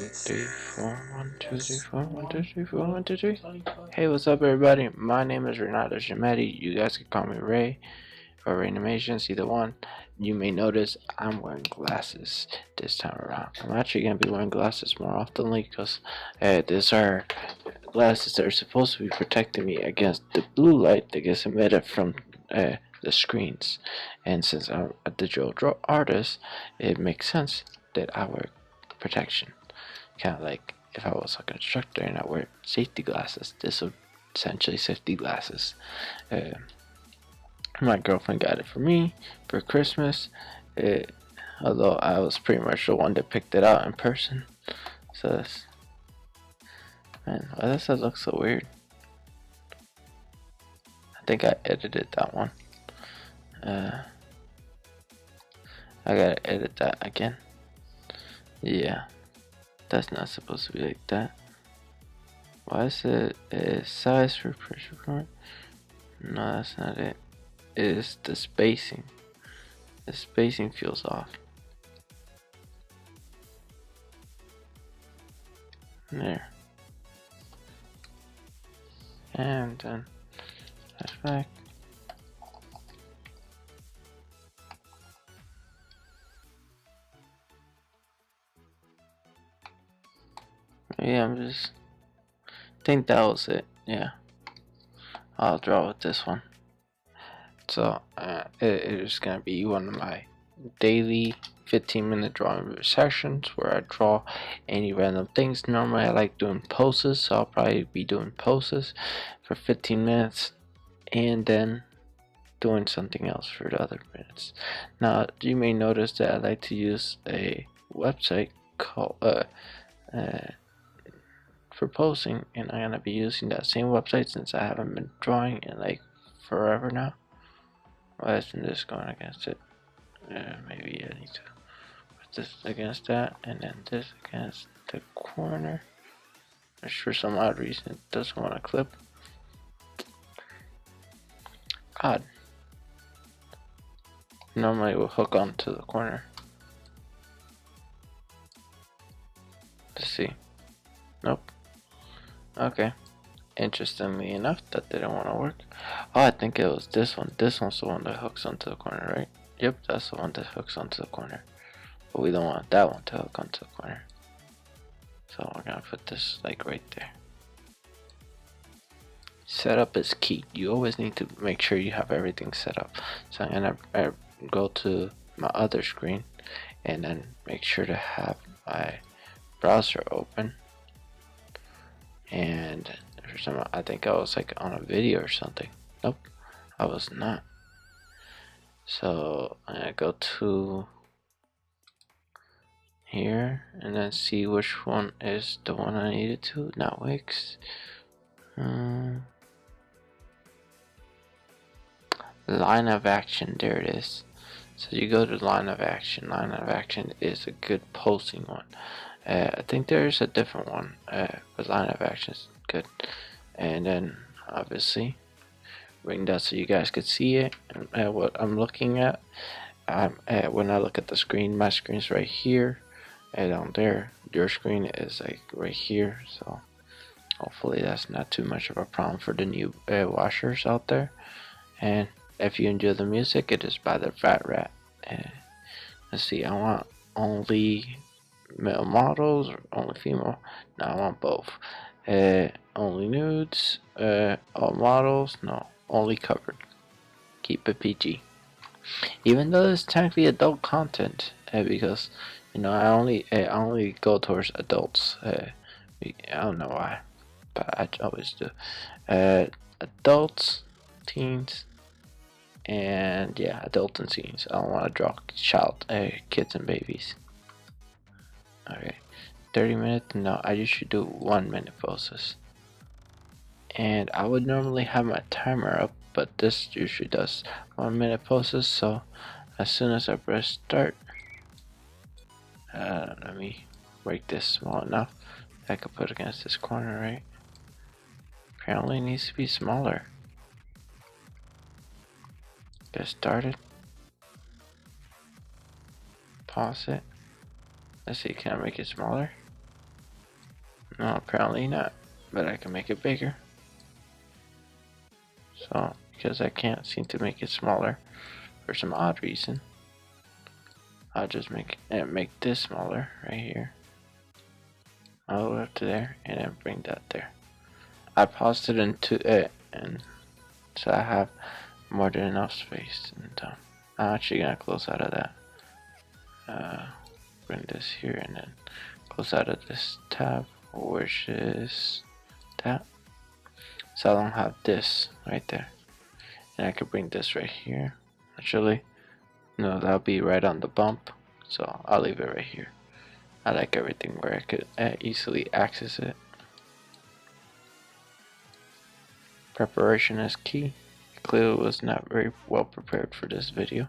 3, 4, 1, 2, 3, 4, 1, 2, 3, 4, 1, 2, 3. Hey, what's up, everybody? My name is Reynaldo Schelmetty. You guys can call me Ray or Reynamations, either one. You may notice I'm wearing glasses this time around. I'm actually going to be wearing glasses more often because these are glasses that are supposed to be protecting me against the blue light that gets emitted from the screens. And since I'm a digital artist, it makes sense that I wear protection. Kind of like if I was like an instructor and I wear safety glasses. This would essentially safety glasses. My girlfriend got it for me for Christmas. Although I was pretty much the one that picked it out in person. So that's, man, why does that look so weird? I think I edited that one. I gotta edit that again. Yeah, that's not supposed to be like that. Why is it size for pressure point? No, that's not it. It is the spacing. The spacing feels off. There. And then that's back. Yeah, I'm just think that was it. Yeah, I'll draw with this one. So it is gonna be one of my daily 15-minute drawing sessions where I draw any random things. Normally I like doing poses, so I'll probably be doing poses for 15 minutes and then doing something else for the other minutes. Now you may notice that I like to use a website called for posing, and I'm gonna be using that same website since I haven't been drawing in like forever now. Why isn't this going against it? Maybe I need to put this against that and then this against the corner. For some odd reason it doesn't want to clip. Odd. Normally it will hook onto the corner. Let's see. Nope. Okay. Interestingly enough, that didn't want to work. Oh, I think it was this one. This one's the one that hooks onto the corner, right? Yep, that's the one that hooks onto the corner. But we don't want that one to hook onto the corner. So we're gonna put this like right there. Setup is key. You always need to make sure you have everything set up. So I'm gonna go to my other screen and then make sure to have my browser open. And for some, I think I was like on a video or something. Nope, I was not. So I'm gonna go to here and then see which one is the one I needed to. Not Wix. Line of action. There it is. So you go to line of action. Line of action is a good posting one. I think there's a different one, but line of action is good. And then obviously bring that so you guys could see it and what I'm looking at. When I look at the screen, my screen's right here, and down there your screen is like right here. So hopefully that's not too much of a problem for the new washers out there. And if you enjoy the music, it is by the Fat Rat. Let's see, I want only male models or only female? No, I want both. Only nudes, all models? No, only covered. Keep it PG. Even though it's technically adult content, because you know I only go towards adults. I don't know why, but I always do. Adults, teens, and yeah, adults and teens. I don't want to draw kids and babies. Okay, 30 minutes. No, I usually do 1 minute poses. And I would normally have my timer up, but this usually does 1 minute poses. So as soon as I press start, let me make this small enough that I could put against this corner, right? Apparently it needs to be smaller. Get started. Pause it. Let's see, can I make it smaller? No, apparently not. But I can make it bigger. So, because I can't seem to make it smaller for some odd reason, I'll just make this smaller right here. All the way up to there, and then bring that there. I paused it into it, and so I have more than enough space. And I'm actually gonna close out of that. Bring this here, and then close out of this tab, which is that. So I don't have this right there, and I could bring this right here. Actually, no, that'll be right on the bump, so I'll leave it right here. I like everything where I could easily access it. Preparation is key. Clearly was not very well prepared for this video,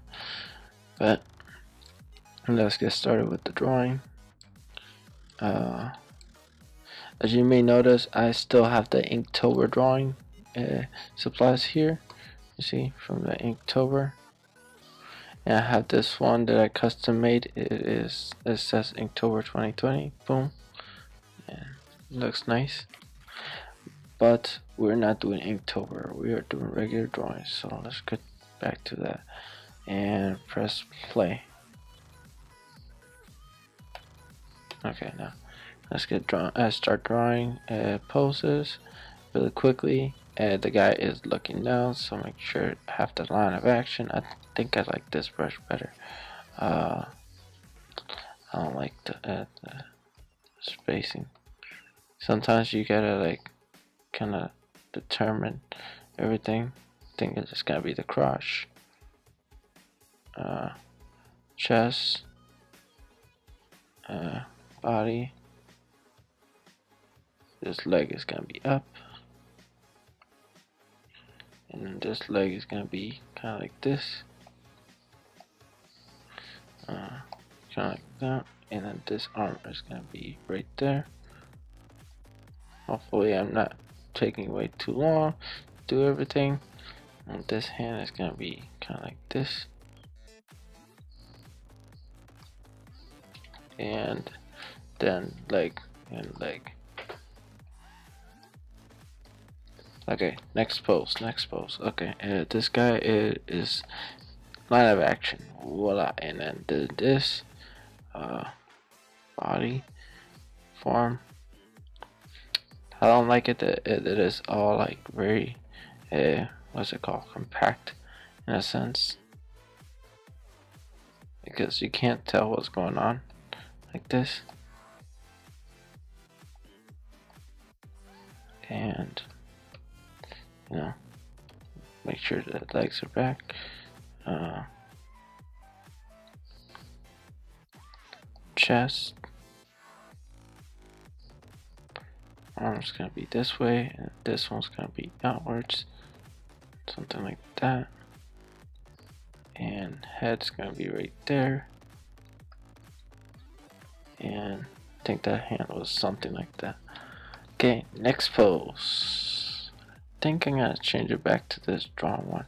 but let's get started with the drawing. As you may notice, I still have the Inktober drawing supplies here. You see, from the Inktober. And I have this one that I custom made. It says Inktober 2020. Boom. And it looks nice. But we're not doing Inktober. We are doing regular drawings. So let's get back to that and press play. Okay, now let's start drawing poses really quickly. The guy is looking down, so make sure I have the line of action. I think I like this brush better. I don't like the spacing. Sometimes you gotta like kind of determine everything. I think it's just gonna be the crotch, chest, body. This leg is gonna be up, and then this leg is gonna be kind of like this, kind of like that, and then this arm is gonna be right there. Hopefully I'm not taking way too long to do everything. And this hand is gonna be kind of like this, and then leg and leg. Okay, next pose. Okay, this guy is line of action. Voila, and then this body form. I don't like it that it is all like very what's it called, compact in a sense, because you can't tell what's going on like this. And you know, make sure the legs are back. Chest, arm's gonna be this way, and this one's gonna be outwards, something like that. And head's gonna be right there. And I think that hand was something like that. Okay, next pose. I think I'm gonna change it back to this drawn one.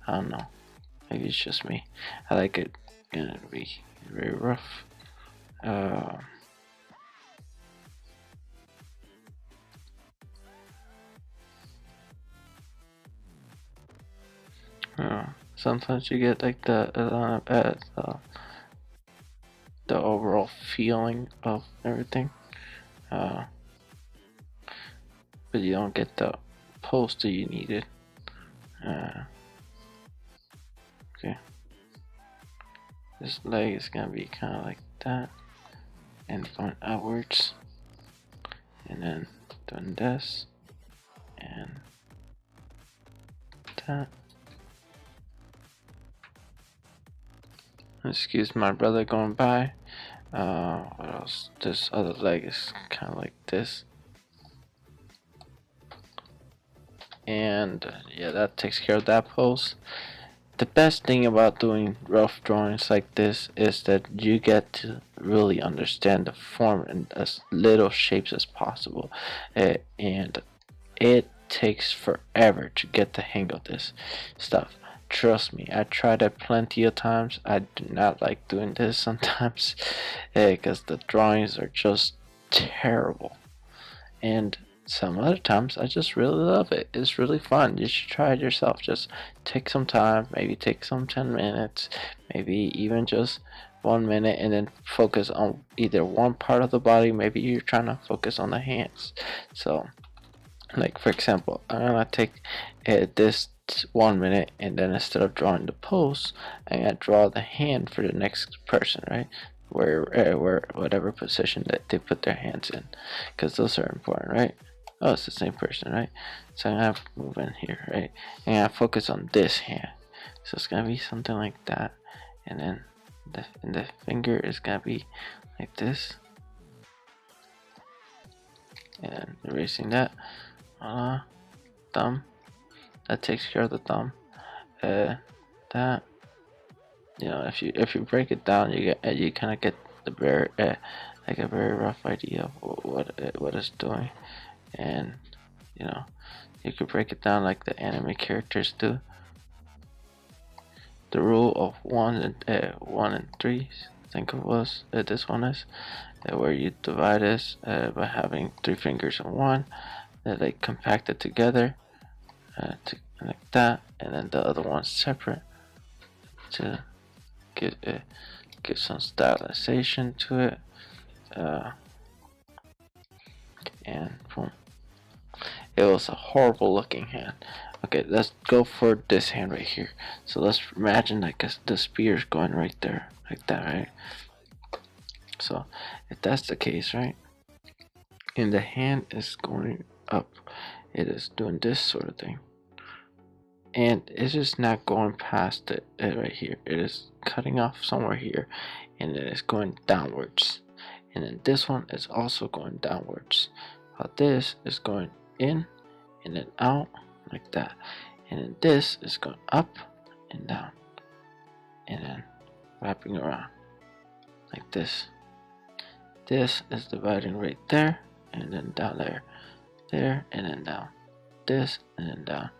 I don't know. Maybe it's just me. I like it gonna be very rough. Sometimes you get like the overall feeling of everything, but you don't get the pose that you needed. Okay, this leg is gonna be kind of like that, and going outwards, and then doing this, and that. Excuse my brother going by. What else? This other leg is kind of like this. And yeah, that takes care of that pose. The best thing about doing rough drawings like this is that you get to really understand the form in as little shapes as possible. And it takes forever to get the hang of this stuff. Trust me, I tried it plenty of times. I do not like doing this sometimes because the drawings are just terrible. And some other times I just really love it. It's really fun. You should try it yourself. Just take some time, maybe take some 10 minutes, maybe even just 1 minute, and then focus on either one part of the body. Maybe you're trying to focus on the hands. So, like for example, I'm gonna take this 1 minute, and then instead of drawing the pose, I'm gonna draw the hand for the next person, right? Where whatever position that they put their hands in, because those are important, right? Oh, it's the same person, right? So I'm gonna move in here, right? And I focus on this hand. So it's gonna be something like that, and then the finger is gonna be like this, and erasing that. Thumb, that takes care of the thumb. That, you know, if you break it down, you kind of get the very like a very rough idea of what it's doing, and you know, you could break it down like the anime characters do. The rule of 1 and 3, I think it was, this one is, where you divide this by having 3 fingers in one, like compacted together, like that, and then the other one's separate to give some stylization to it, and boom. It was a horrible looking hand. Okay, let's go for this hand right here. So let's imagine like the spear is going right there, like that, right? So if that's the case, right, and the hand is going up, it is doing this sort of thing, and it's just not going past it right here. It is cutting off somewhere here, and it is going downwards. And then this one is also going downwards. This is going in and then out like that, and then this is going up and down, and then wrapping around like this. This is dividing right there, and then down there, and then down, this and then down,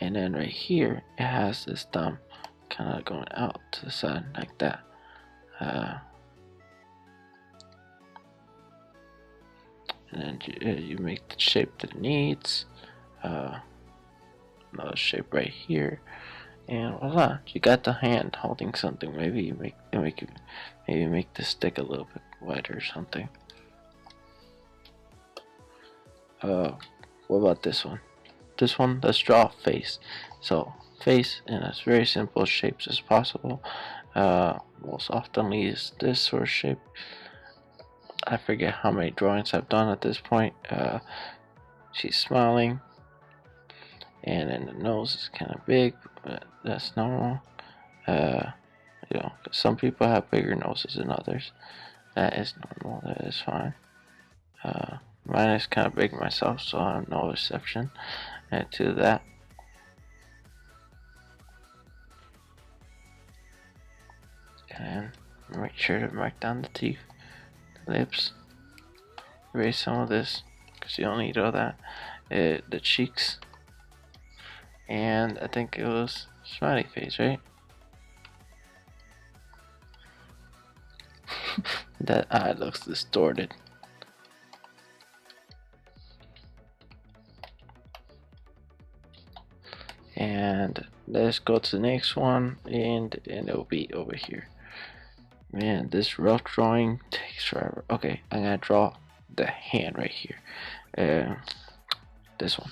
and then right here it has this thumb kind of going out to the side like that. And then you make the shape that it needs. Another shape right here, and voila, you got the hand holding something. Maybe you make the stick a little bit wider or something. What about this one? This one, let's draw a face. So face in as very simple shapes as possible. Most oftenly is this sort of shape. I forget how many drawings I've done at this point. She's smiling, and then the nose is kind of big, but that's normal. You know, some people have bigger noses than others. That is normal. That is fine. Mine is kind of big myself, so I'm no exception to that. And make sure to mark down the teeth, the lips, erase some of this because you don't need all that. The cheeks, and I think it was smiley face, right? That eye looks distorted. And let's go to the next one, and it'll be over here. Man, this rough drawing takes forever. Okay, I'm gonna draw the hand right here. This one.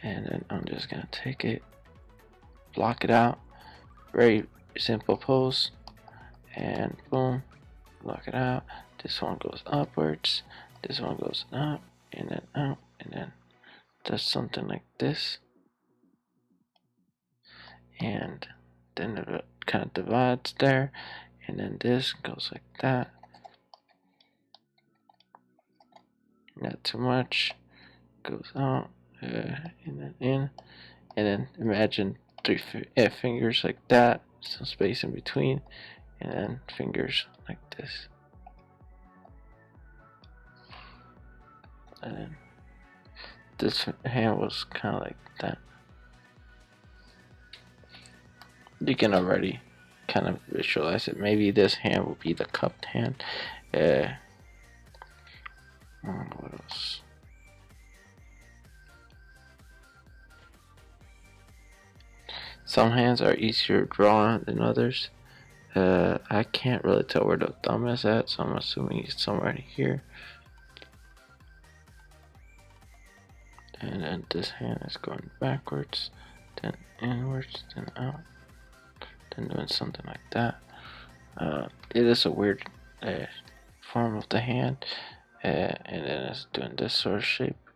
And then I'm just gonna take it, block it out. Very simple pose. And boom, block it out. This one goes upwards. This one goes up, and then out, and then does something like this. And then it kind of divides there, and then this goes like that. Not too much. Goes out, and then in, and then imagine 3 fingers like that, some space in between, and then fingers like this. And then this hand was kind of like that. You can already kind of visualize it. Maybe this hand will be the cupped hand. What else? Some hands are easier to draw than others. I can't really tell where the thumb is at, so I'm assuming it's somewhere here. And then this hand is going backwards, then inwards, then out, then doing something like that. It is a weird form of the hand, and then it's doing this sort of shape,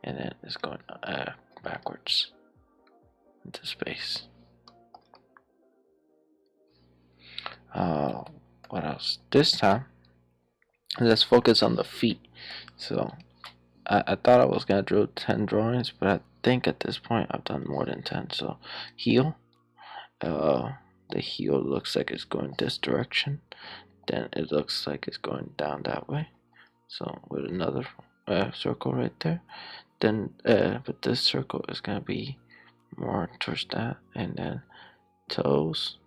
and then it's going backwards into space. What else? This time, let's focus on the feet. So I thought I was gonna draw 10 drawings, but I think at this point I've done more than 10. So heel, the heel looks like it's going this direction, then it looks like it's going down that way. So with another circle right there, then but this circle is gonna be more towards that, and then toes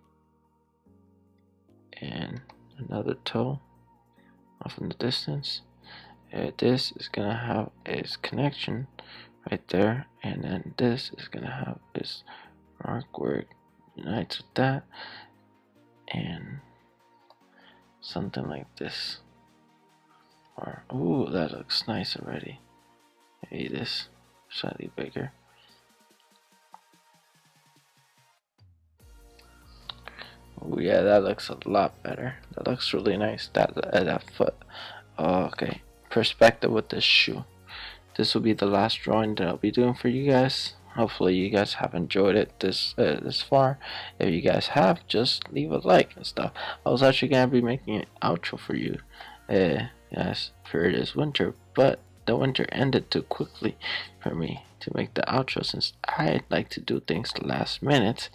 and another toe off in the distance. This is gonna have its connection right there, and then this is gonna have this mark where it unites with that, and something like this. Or ooh, that looks nice already. Maybe this slightly bigger. Oh yeah, that looks a lot better. That looks really nice. That foot. Oh, okay. Perspective with this shoe. This will be the last drawing that I'll be doing for you guys. Hopefully you guys have enjoyed it this far. If you guys have, just leave a like and stuff. I was actually gonna be making an outro for you, yes, for this winter, but the winter ended too quickly for me to make the outro. Since I like to do things last minute,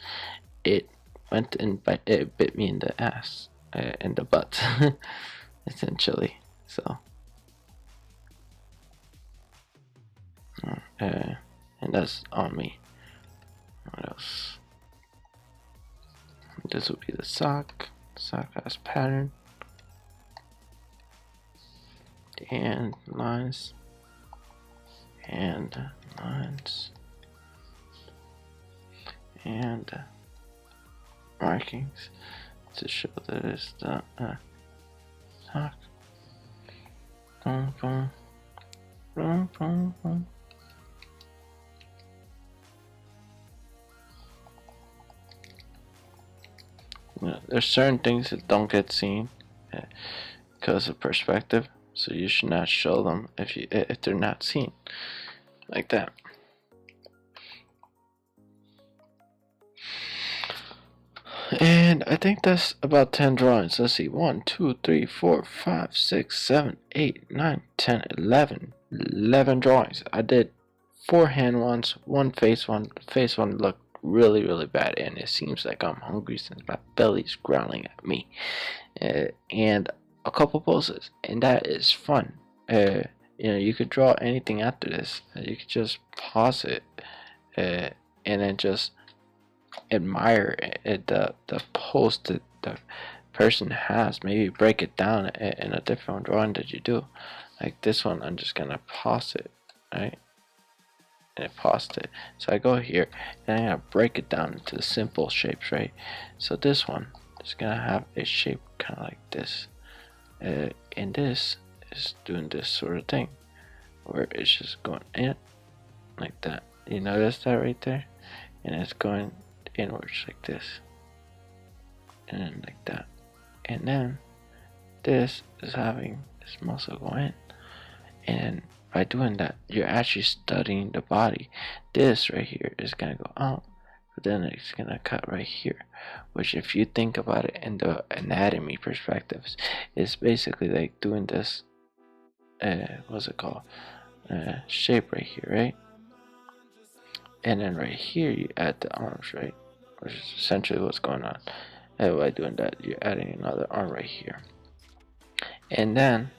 it went and it bit me in the ass, in the butt, essentially. So. And that's on me. What else? This will be the sock. Sock has pattern and lines and lines and markings to show that it's the sock. Boom, boom, boom, boom, boom. There's certain things that don't get seen because of perspective, so you should not show them if they're not seen like that. And I think that's about 10 drawings. Let's see, 1, 2, 3, 4, 5, 6, 7, 8, 9, 10, 11. 11 drawings. I did 4 hand ones, 1 face one. The face one looked really bad, and it seems like I'm hungry since my belly's growling at me. And a couple poses, and that is fun. You could draw anything after this. You could just pause it, and then just admire the pose that the person has. Maybe break it down in a different drawing that you do. Like this one, I'm just gonna pause it, right? And it paused it. So I go here and I'm gonna break it down into the simple shapes, right? So this one is gonna have a shape kind of like this, and this is doing this sort of thing where it's just going in like that. You notice that right there? And it's going inwards like this, and then like that, and then this is having this muscle go in, and by doing that, you're actually studying the body. This right here is gonna go out, but then it's gonna cut right here, which, if you think about it in the anatomy perspectives, is basically like doing this, what's it called? Shape right here, right? And then right here, you add the arms, right? Which is essentially what's going on. And by doing that, you're adding another arm right here, and then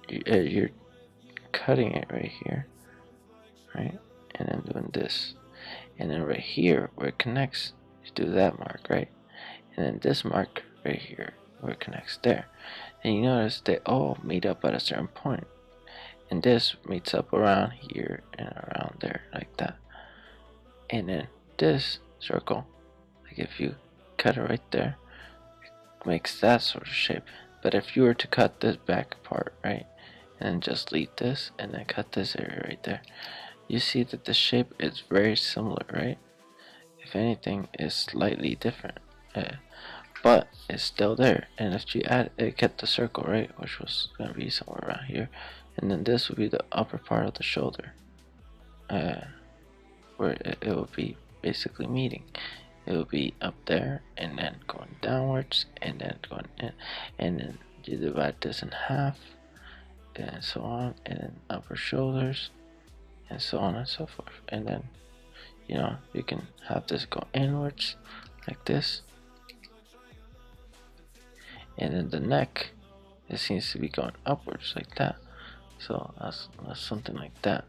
you're cutting it right here, right? And then doing this, and then right here where it connects, you do that mark, right? And then this mark right here where it connects there, and you notice they all meet up at a certain point, and this meets up around here and around there like that, and then this circle. Like if you cut it right there, it makes that sort of shape. But if you were to cut this back apart, right, and just leave this and then cut this area right there, you see that the shape is very similar, right? If anything, it's slightly different, but it's still there. And if you add, it kept the circle, right, which was gonna be somewhere around here, and then this would be the upper part of the shoulder, where it would be basically meeting. It will be up there and then going downwards and then going in, and then you divide this in half and so on, and then upper shoulders and so on and so forth. And then you can have this go inwards like this, and then the neck, it seems to be going upwards like that. So that's something like that,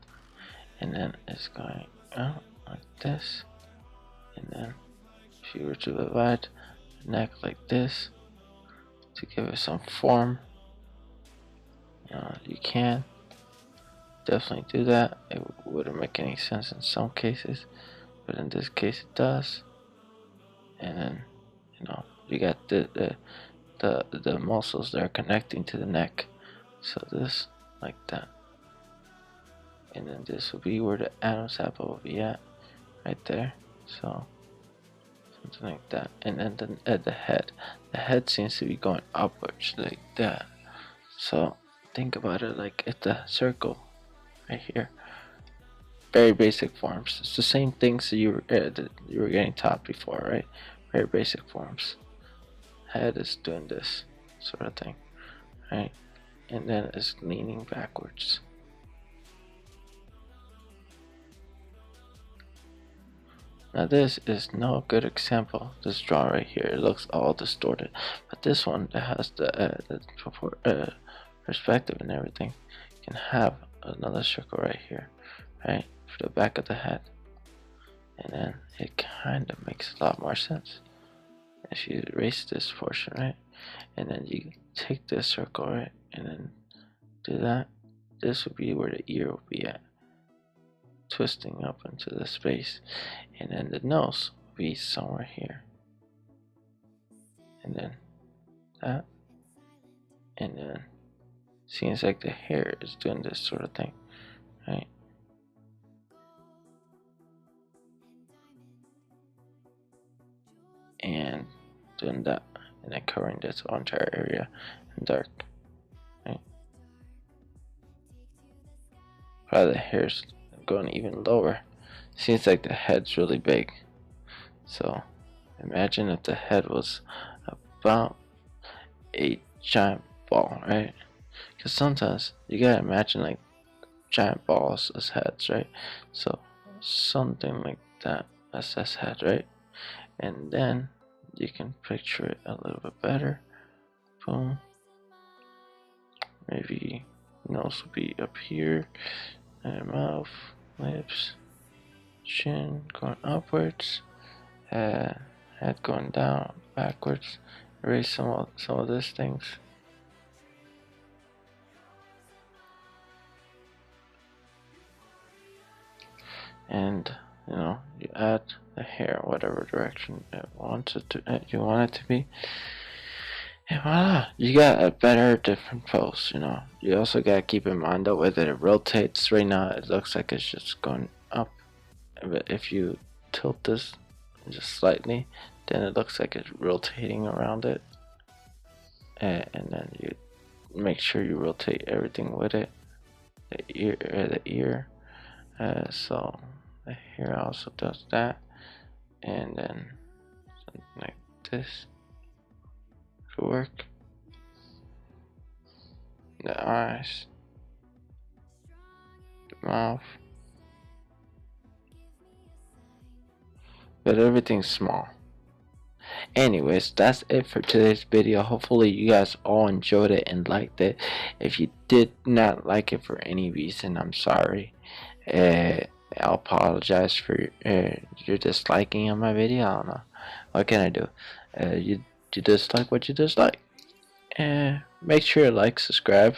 and then it's going out like this, and then if you were to divide the neck like this to give it some form, you can definitely do that. It wouldn't make any sense in some cases, but in this case it does. And then you got the muscles that are connecting to the neck, so this like that, and then this will be where the Adam's apple will be at, right there. So something like that. And then the head seems to be going upwards like that. So think about it like it's a circle right here. Very basic forms. It's the same things that you were getting taught before, right? Very basic forms. Head is doing this sort of thing, right? And then it's leaning backwards. Now this is no good example. This draw right here, it looks all distorted, but this one that has the perspective and everything can have another circle right here, right, for the back of the head, and then it kind of makes a lot more sense. If you erase this portion, right, and then you take this circle, right, and then do that, this would be where the ear will be at, twisting up into the space, and then the nose will be somewhere here, and then that, and then seems like the hair is doing this sort of thing, right? And doing that, and then covering this entire area in dark, right? Probably the hair's going even lower. Seems like the head's really big. So imagine if the head was about a giant ball, right? Because sometimes you gotta imagine like giant balls as heads, right? So something like that as head, right? And then you can picture it a little bit better. Boom. Maybe nose will be up here, and mouth, lips, chin going upwards, head going down, backwards. Erase some of these things. And you add the hair whatever direction you want it to be, and voila, you got a better different pose. You also got to keep in mind that whether it rotates. Right now it looks like it's just going up, but if you tilt this just slightly, then it looks like it's rotating around it, and then you make sure you rotate everything with it, the ear, so the hair also does that, and then something like this could work. The eyes, the mouth, but everything's small. Anyways, that's it for today's video. Hopefully you guys all enjoyed it and liked it. If you did not like it for any reason, I'm sorry. I'll apologize for your disliking of my video. I don't know. What can I do? You dislike what you dislike. Make sure to like, subscribe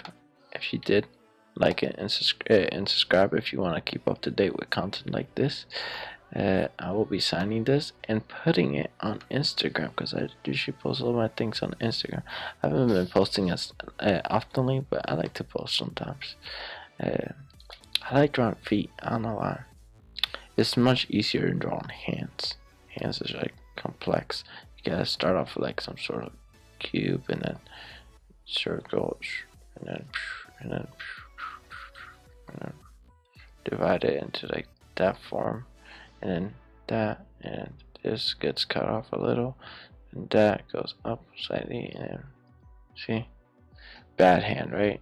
if you did like it, and subscribe if you want to keep up to date with content like this. I will be signing this and putting it on Instagram because I usually post all my things on Instagram. I haven't been posting as oftenly, but I like to post sometimes. I like drawing feet. I don't know why. It's much easier than drawing hands. Hands is like complex. You gotta start off with like some sort of cube and then circles and then and then and then divide it into like that form, and then that, and this gets cut off a little, and that goes up slightly, and see, bad hand, right?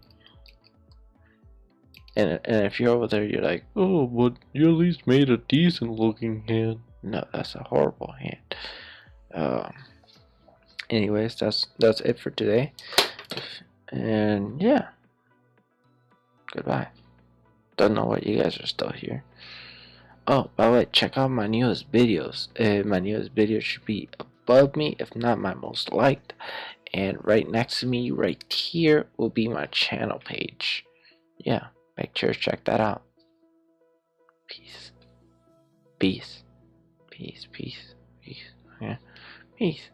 And if you're over there, you're like, oh, but you at least made a decent looking hand. No, that's a horrible hand. Anyways, that's it for today, and yeah, goodbye. Don't know why you guys are still here. Oh, by the way, check out my newest videos. My newest video should be above me, if not my most liked. And right next to me, right here, will be my channel page. Yeah, make sure to check that out. Peace. Peace. Peace, peace, peace. Okay. Peace.